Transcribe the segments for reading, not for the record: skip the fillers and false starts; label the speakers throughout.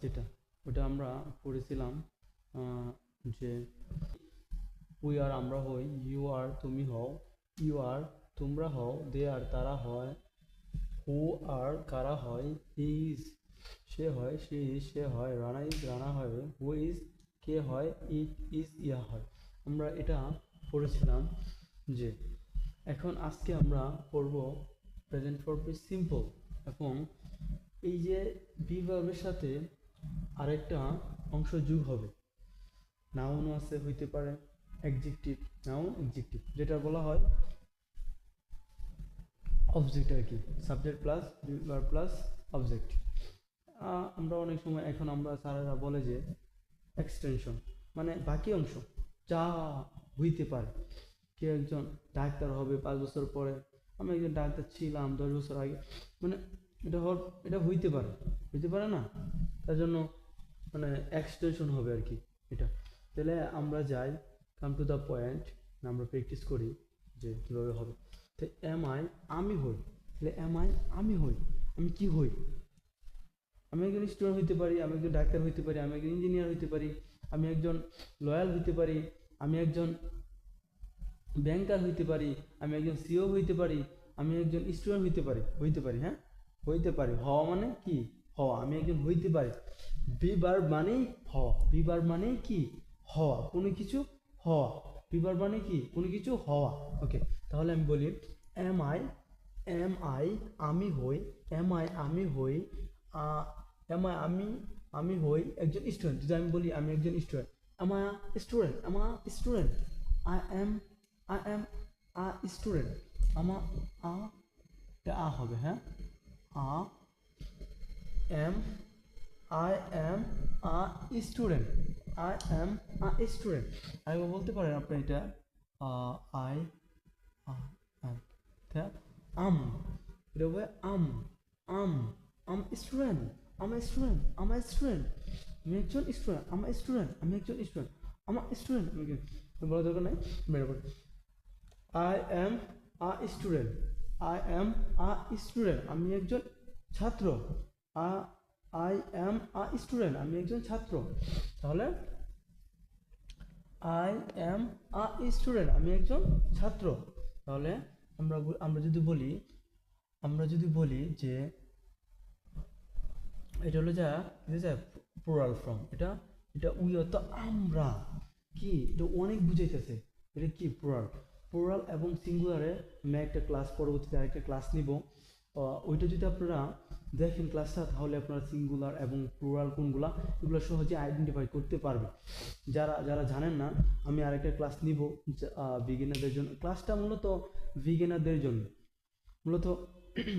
Speaker 1: যেটা ওটা আমরা পড়েছিলাম যে উই আর আমরা হই, ইউ আর তুমি হও, ইউ আর তোমরা হও, দে আর তারা হয়, হু আর কারা হয়, হি ইজ সে হয়, শি ইজ সে হয়, রানা ইজ রানা হয়, হু ইজ কে হয়, ইট ইজ ইয়া হয়। আমরা এটা পড়েছিলাম যে এখন আজকে আমরা পড়ব প্রেজেন্ট পারফেক্ট সিম্পল। এবং এই যে বি ভার্বের সাথে আরেকটা অংশ যোগ হবে, নাউনও আছে হইতে পারে, অ্যাডজেক্টিভ, নাউন অ্যাডজেক্টিভ, যেটা বলা হয় অবজেক্ট আর কি, subject plus verb plus object. আমরা অনেক সময় এখন আমরা স্যারেরা বলে যে এক্সটেনশন মানে বাকি অংশ যা হইতে পারে। কেউ একজন ডাক্তার হবে 5 বছর পরে, আমি একজন ডাক্তার ছিলাম 10 বছর আগে, মানে এটা হইতে পারে না, তার জন্য মানে এক্সটেনশন হবে আর কি এটা। তাহলে আমরা যাই কাম টু দ্য পয়েন্ট, আমরা প্র্যাকটিস করি যে কীভাবে হবে। তো এম আই আমি হই, তাহলে এম আই আমি হই, আমি কি হই? আমি একজন স্টুডেন্ট হইতে পারি, আমি একজন ডাক্তার হইতে পারি, আমি একজন ইঞ্জিনিয়ার হইতে পারি, আমি একজন লয়াল হইতে পারি, আমি একজন ব্যাংকার হইতে পারি, আমি একজন সিও হইতে পারি, আমি একজন স্টুডেন্ট হইতে পারি, হ্যাঁ হইতে পারি। হওয়া মানে কি? হওয়া। আমি একজন হইতে পারি, বি ভার্ব মানেই হওয়া, বি ভার্ব মানেই কি? হওয়া, কোনো কিছু হওয়া। বি ভার্ব মানে কি? কোনো কিছু হওয়া। ওকে, তাহলে আমি বলি এম আই আমি হই, এম আই আমি হই, এম আই আমি হই একজন স্টুডেন্ট। যদি আমি বলি আমি একজন স্টুডেন্ট, আমার স্টুডেন্ট, আই এম স্টুডেন্ট, আমার আ হবে, হ্যাঁ, um I am student, I am student. আরেকবার বলতে পারেন আপনি এটা, আই আম, এটা হবে আম স্টুডেন্ট, আমার স্টুডেন্ট, আমি একজন স্টুডেন্ট, আমার স্টুডেন্ট, আমি একজন স্টুডেন্ট, আমার স্টুডেন্ট, বলার দরকার নাই, মেরে পড়ে। I am student, I am student, আমি একজন ছাত্র, আই এম স্টুডেন্ট, আমি একজন ছাত্র। তাহলে আই এম স্টুডেন্ট, আমি একজন ছাত্র। তাহলে আমরা যদি বলি যে এটা হলো যা প্লুরাল ফর্ম, এটা উই অর্থ আমরা, কি এটা অনেক বুঝাইতেছে, এটা কি প্লুরাল এবং সিঙ্গুলারে আমি একটা ক্লাস পরবর্তীতে আরেকটা ক্লাস নিব। ওইটা যদি আপনারা দেখেন ক্লাসটা, তাহলে আপনারা সিঙ্গুলার এবং প্লুরাল কোনগুলা এগুলো সহজে আইডেন্টিফাই করতে পারবে। যারা জানেন না, আমি আরেকটা ক্লাস নিব বিগিনারদের জন্য। ক্লাসটা মূলত বিগিনারদের জন্য, মূলত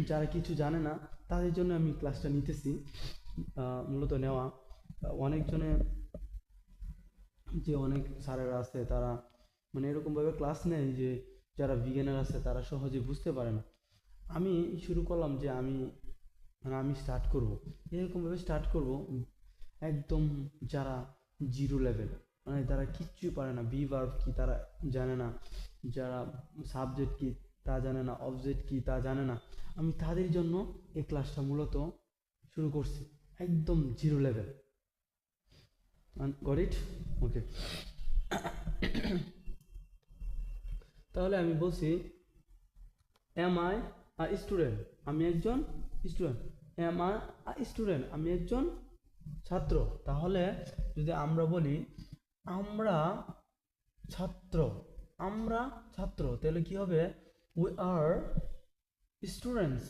Speaker 1: যারা কিছু জানে না তাদের জন্য আমি ক্লাসটা নিতেছি, মূলত নেওয়া। অনেকজনে যে অনেক স্যারেরা আছে তারা মানে এরকমভাবে ক্লাস নেয় যে যারা বিগিনার আছে তারা সহজে বুঝতে পারে না। আমি শুরু করলাম যে আমি স্টার্ট করব, এরকমভাবে স্টার্ট করব একদম যারা জিরো লেভেল, মানে তারা কিচ্ছুই পারে না, বি ভার্ব কি তারা জানে না, যারা সাবজেক্ট কি তা জানে না, অবজেক্ট কি তা জানে না, আমি তাদের জন্য এই ক্লাসটা মূলত শুরু করছি, একদম zero level. Got it? Okay, তাহলে আমি বলছি এম আই স্টুডেন্ট, আমি একজন স্টুডেন্ট, এম আই স্টুডেন্ট, আমি একজন ছাত্র। তাহলে যদি আমরা বলি আমরা ছাত্র, তাহলে কি হবে? উই আর স্টুডেন্টস,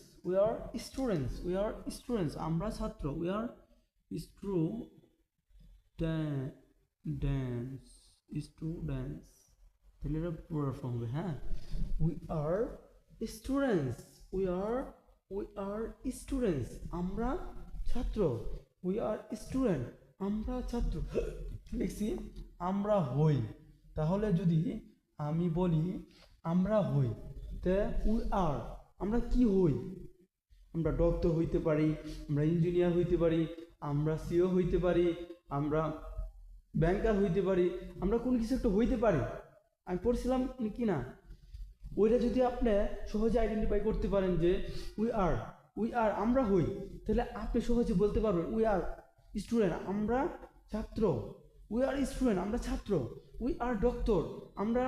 Speaker 1: আমরা ছাত্র, উই আর স্টুডেন্টস, তাহলে এটা পুরো ফর্ম হবে, হ্যাঁ। We are students, we are students, আমরা ছাত্র, উই আর স্টুডেন্ট, আমরা ছাত্র। লিখছি আমরা হই, তাহলে যদি আমি বলি আমরা হই, তে উই আর আমরা কি হই? আমরা ডক্টর হইতে পারি, আমরা ইঞ্জিনিয়ার হইতে পারি, আমরা সিও হইতে পারি, আমরা ব্যাংকার হইতে পারি, আমরা কোনো কিছু একটা হইতে পারি। আমি পড়ছিলাম কি না, ওইটা যদি আপনি সহজে আইডেন্টিফাই করতে পারেন যে উই আর আমরা হই, তাহলে আপনি সহজে বলতে পারবেন উই আর স্টুডেন্ট আমরা ছাত্র, উই আর স্টুডেন্ট আমরা ছাত্র, উই আর ডক্টর আমরা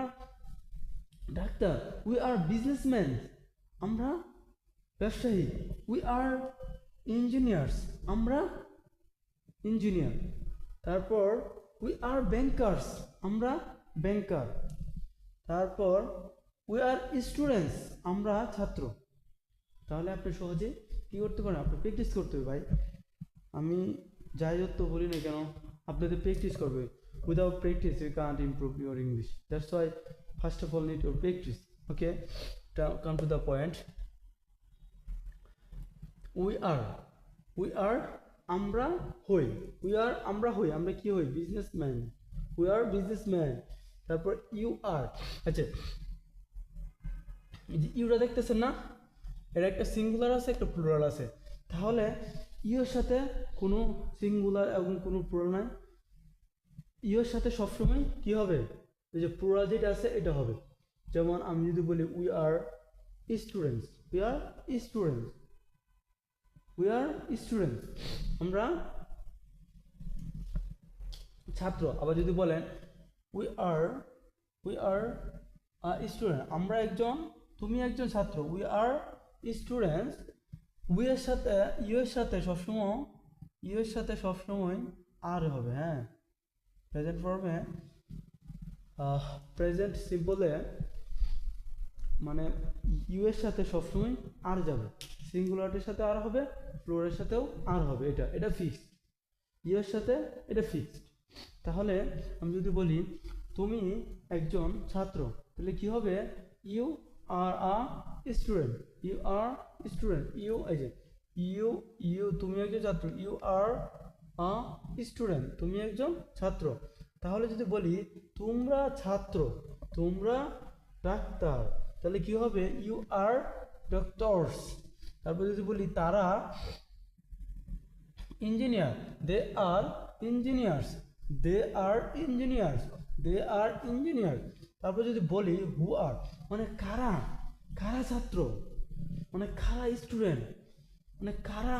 Speaker 1: ডাক্তার, উই আর বিজনেসম্যান আমরা ব্যবসায়ী, উই আর ইঞ্জিনিয়ার্স আমরা ইঞ্জিনিয়ার। তারপর উই আর ব্যাংকার্স আমরা ব্যাংকার। তারপর উই আর স্টুডেন্টস আমরা ছাত্র। তাহলে আপনি সহজে কী করতে পারেন, আপনি প্র্যাকটিস করতে হবে ভাই। আমি যাই হোক তো বলি না কেন, আপনাদের প্র্যাকটিস করবে। Without practice you can't improve your English, that's why first of all need your practice. Okay, come to the point. We are আমরা হই, আমরা হই, আমরা কি হই, বিজনেসম্যান, উই আর বিজনেসম্যান। তারপর ইউ আর, আচ্ছা এই যে ইউরা দেখতেছেন না, এর একটা সিঙ্গুলার আছে একটা প্লুরাল আছে। তাহলে ইউর সাথে কোনো সিঙ্গুলার এবং কোনো প্লুরাল নাই, ইউর সাথে সবসময় কি হবে, এই যে প্লুরাল যেটা আছে এটা হবে। যেমন আমি যদি বলি we are students, we are students, we are students আমরা ছাত্র। আবার যদি বলেন উই আর স্টুডেন্ট আমরা একজন, তুমি একজন ছাত্র, উই আর স্টুডেন্টস। উই এর সাথে ইউ এর সাথে সবসময় আর হবে। হ্যাঁ, প্রেজেন্ট ফর্মে, প্রেজেন্ট সিম্পলে মানে ইউ এর সাথে সবসময় আর যাবে, সিঙ্গুলারিটির সাথে আর হবে, প্লুরালের সাথেও আর হবে, এটা ফিক্সড। ইউ এর সাথে এটা ফিক্সড। তাহলে আমি যদি বলি তুমি একজন ছাত্র, তাহলে কি হবে, you are a student, you are student, you এই যে ইউ তুমি একজন ছাত্র, ইউ আর আ স্টুডেন্ট তুমি একজন ছাত্র। তাহলে যদি বলি তোমরা ছাত্র, তোমরা ডাক্তার, তাহলে কি হবে, ইউ আর ডক্টরস। তারপর যদি বলি তারা ইঞ্জিনিয়ার, দে আর ইঞ্জিনিয়ার্স, দে আর ইঞ্জিনিয়ার্স, দে আর ইঞ্জিনিয়ার। তারপর যদি বলি হু আর, মানে কারা, কারা ছাত্র, মানে কারা স্টুডেন্ট, মানে কারা,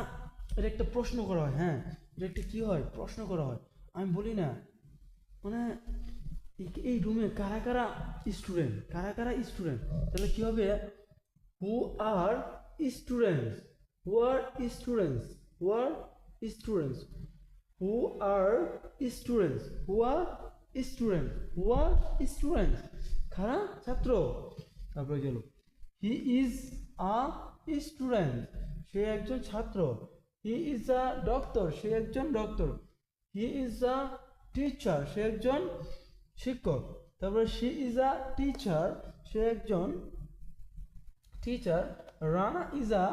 Speaker 1: এটা একটা প্রশ্ন করা হয়। হ্যাঁ, এটা একটা কী হয়, প্রশ্ন করা হয়। আমি বলি না মানে এই রুমে কারা কারা স্টুডেন্ট, কারা কারা স্টুডেন্ট, তাহলে কী হবে, হু আর স্টুডেন্টস, হু আর স্টুডেন্টস, হু আর স্টুডেন্টস, হু আর স্টুডেন্টস, হু আর স্টুডেন্ট, হু আর স্টুডেন্ট কারা ছাত্র। তারপরে গেল হি ইজ আ স্টুডেন্ট, সে একজন ছাত্র। হি ইজ আ ডক্টর, সে একজন doctor. He is a teacher, সে একজন শিক্ষক। তারপরে শি ইজ আ টিচার, সে একজন teacher. Rana is a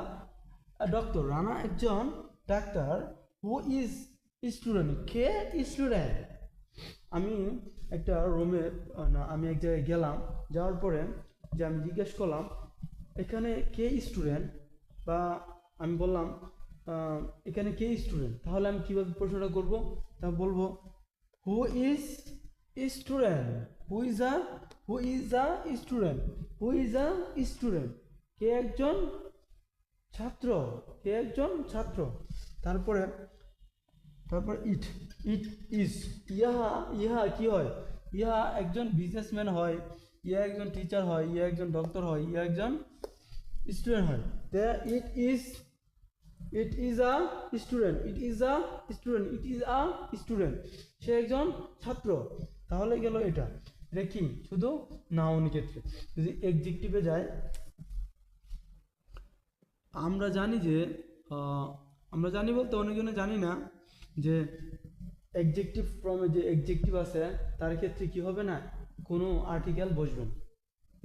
Speaker 1: doctor, রানা একজন ডাক্তার। হু ইজ স্টুডেন্ট, কে স্টুডেন্ট। আমি একটা রুমে না, আমি এক জায়গায় গেলাম, যাওয়ার পরে যে আমি জিজ্ঞেস করলাম এখানে কে স্টুডেন্ট, বা আমি বললাম এখানে কে স্টুডেন্ট, তাহলে আমি কীভাবে প্রশ্নটা করবো, তা বলবো who is student, who is a student, who is a student, কে একজন ছাত্র, কে একজন ছাত্র। তারপর ইট ইজ, ইহা কি হয়, ইহা একজন বিজনেসম্যান হয়, ইহা একজন টিচার হয়, ইহা একজন ডক্টর হয়, ইহা একজন স্টুডেন্ট হয়। It is a student, it is a student, it is a student, সে একজন ছাত্র। তাহলে গেল এটা কি শুধু নাউন ক্ষেত্রে। যদি এডজেক্টিভে যায়, আমরা জানি বলতে অনেকজনে জানি না যে এডজেক্টিভ ফর্মে যে এডজেক্টিভ আছে তার ক্ষেত্রে কি হবে না, কোনো আর্টিকেল বসবে না।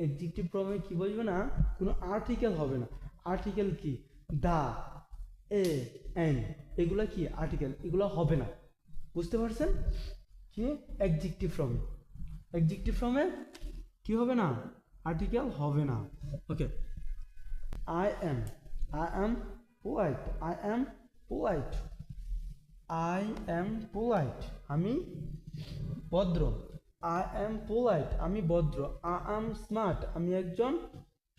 Speaker 1: এডজেক্টিভ ফর্মে কি বসবে না, কোনো আর্টিকেল হবে না। আর্টিকেল কি, দা, এ, এন, এগুলা কি আর্টিকেল, এগুলো হবে না। বুঝতে পারছেন কি, এডজেক্টিভ ফর্মে কি হবে না, আর্টিকেল হবে না। ওকে, I am polite, I am polite, I am polite, আমি ভদ্র। I am polite, আমি ভদ্র। I am smart, আমি একজন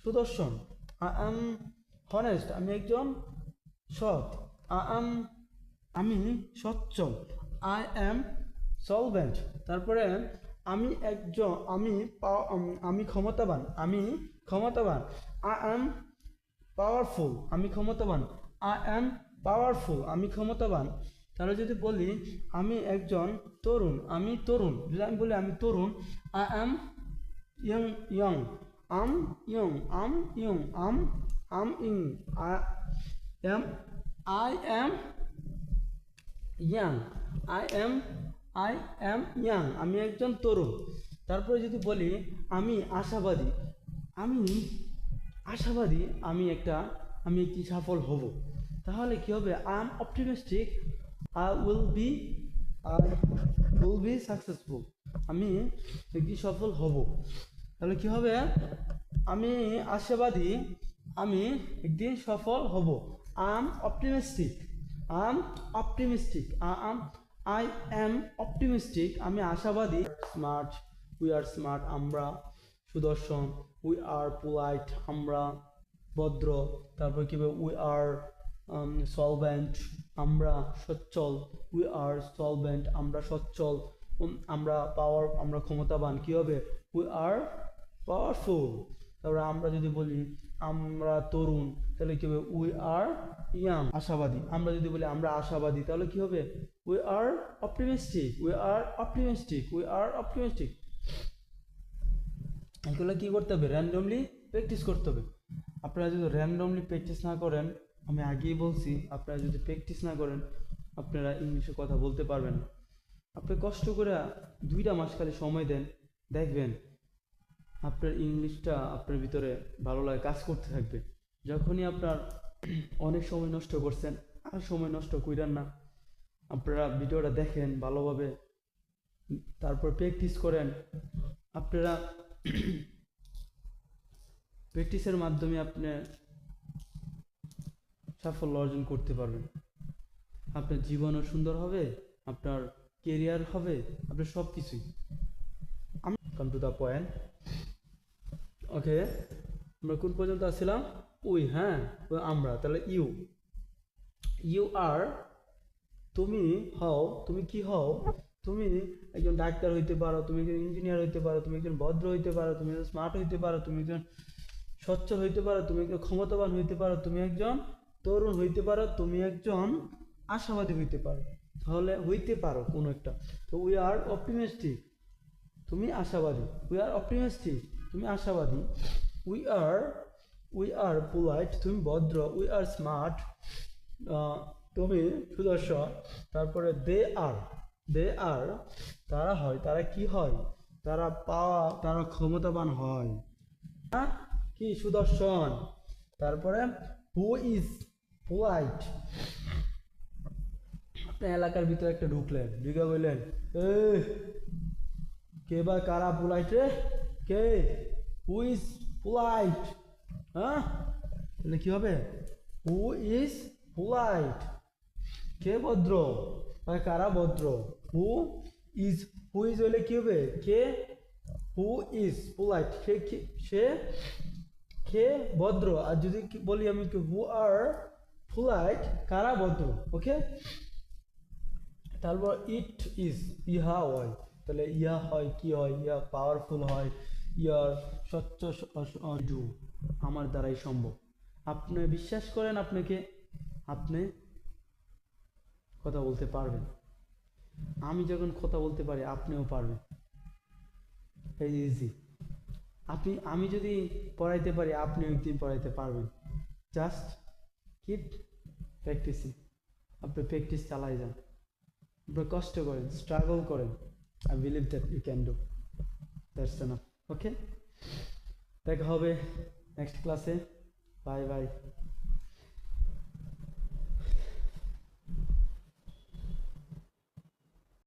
Speaker 1: সুদর্শন। I am honest, আমি একজন সৎ। I am আমি সচ্ছল, আই অ্যাম সলভেন্ট। তারপরে আমি একজন, আমি ক্ষমতাবান, আমি ক্ষমতাবান, আই অ্যাম পাওয়ারফুল, আমি ক্ষমতাবান, আই অ্যাম পাওয়ারফুল, আমি ক্ষমতাবান। তাহলে যদি বলি আমি একজন তরুণ, আমি তরুণ, যদি আমি বলি আমি তরুণ, I am young, young, am young, am young, am young, am I am young, I am young, আমি একজন তরুণ। তারপরে যদি বলি আমি আশাবাদী, আমি আশাবাদী, আমি একটি সফল হব। তাহলে কি হবে? I am optimistic, I will be successful, আমি একটি সফল হব। তাহলে কি হবে? আমি আশাবাদী, আমি একদিন সফল হব। I am optimistic, I am optimistic, আমি আশাবাদী। স্মার্ট, উই আর স্মার্ট, আমরা সুদর্শন। উই আর পোলাইট, আমরা ভদ্র। তারপর কি হবে? উই আর সলভেন্ট, আমরা সচ্ছল। উই আর সলভেন্ট, আমরা সচ্ছল। আমরা ক্ষমতাবান। কি হবে? We are powerful. তারপরে আমরা যদি বলি আমরা তরুণ, তাহলে কি হবে? উই আর ইয়াং, আশাবাদী। আমরা যদি বলি আমরা আশাবাদী, তাহলে কি হবে? উই আর অপটিমিস্টিক, এগুলো কি করতে হবে? র্যান্ডমলি প্র্যাকটিস করতে হবে। আপনারা যদি র্যান্ডমলি প্র্যাকটিস না করেন, আমি আগেই বলছি, আপনারা যদি প্র্যাকটিস না করেন আপনারা ইংলিশে কথা বলতে পারবেন না। আপনি কষ্ট করে 2টা মাস খালি সময় দেন, দেখবেন আপনার ইংলিশটা আপনার ভিতরে ভালো লাগে, কাজ করতে থাকবে। যখনই আপনার অনেক সময় নষ্ট করছেন, আর সময় নষ্ট কইরান না। আপনারা ভিডিওটা দেখেন ভালোভাবে, তারপর প্র্যাকটিস করেন। আপনারা প্র্যাকটিসের মাধ্যমে আপনি সাফল্য অর্জন করতে পারবেন। আপনার জীবনও সুন্দর হবে, আপনার কেরিয়ার হবে, আপনার সব কিছুই। Come to the point. Okay, আমরা কোন পর্যন্ত আসছিলাম? উই, হ্যাঁ, আমরা। তাহলে ইউ আর, তুমি হও, তুমি কি হও? তুমি একজন ডাক্তার হইতে পারো, তুমি একজন ইঞ্জিনিয়ার হইতে পারো, তুমি একজন ভদ্র হইতে পারো, তুমি একজন স্মার্ট হইতে পারো, তুমি একজন সচ্ছল হইতে পারো, তুমি একজন ক্ষমতাবান হইতে পারো, তুমি একজন তরুণ হইতে পারো, তুমি একজন আশাবাদী হইতে পারো। তাহলে হইতে পারো কোনো একটা। তো উই আর অপটিমিস্টিক, তুমি আশাবাদী। উই আর অপটিমিস্টিক, তুমি আশাবাদী। উই আর পোলাইট, তুমি ভদ্র। উই আর স্মার্ট, তুমি সুদর্শন। তারপরে দে আর, তারা হয়, তারা কি হয়? তারা ক্ষমতাবান হয়, কি সুদর্শন। তারপরে হু ইজ পোলাইট, আপনি এলাকার ভিতরে একটা ঢুকলেন, ঢুকে বললেন কে বা কারা পোলাইট রে? কে? Who is polite? হ্যাঁ, তাহলে কি হবে? হু ইজ পোলাইট, কে ভদ্র বা কারা ভদ্র? হু ইজ হইলে কি হবে? কে? হু ইজ পোলাইট, সে কে ভদ্র। আর যদি বলি আমি হু আর পোলাইট, কারা ভদ্র। ওকে, তারপর ইট ইজ, ইহা হয়। তাহলে ইহা হয়, কি হয়? ইহা পাওয়ারফুল হয়, ইয়ার স্বচ্ছ, আমার দ্বারাই সম্ভব। আপনি বিশ্বাস করেন আপনি কথা বলতে পারবেন। আমি যখন কথা বলতে পারি, আপনিও পারবেন। এই ইজি। আমি যদি পড়াইতে পারি, আপনিও একদিন পড়াইতে পারবেন। Just keep practising. আপনি প্র্যাকটিস চালাই যান, আপনি কষ্ট করেন, স্ট্রাগল করেন। I believe that you can do. That's enough. Okay, দেখা হবে নেক্সট ক্লাসে। Bye by.